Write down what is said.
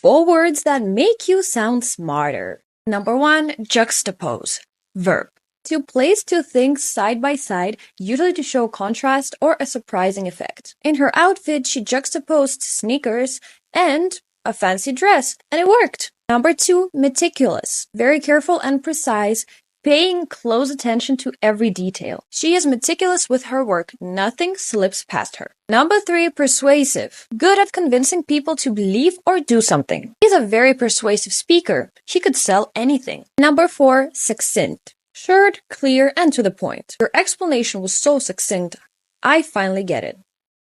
4 words that make you sound smarter. Number 1, juxtapose. Verb. To place two things side by side, usually to show contrast or a surprising effect. In her outfit, she juxtaposed sneakers and a fancy dress, and it worked. Number 2, meticulous. Very careful and precise, paying close attention to every detail. She is meticulous with her work. Nothing slips past her. Number 3, persuasive. Good at convincing people to believe or do something. She's a very persuasive speaker. She could sell anything. Number 4, succinct. Short, clear, and to the point. Your explanation was so succinct. I finally get it.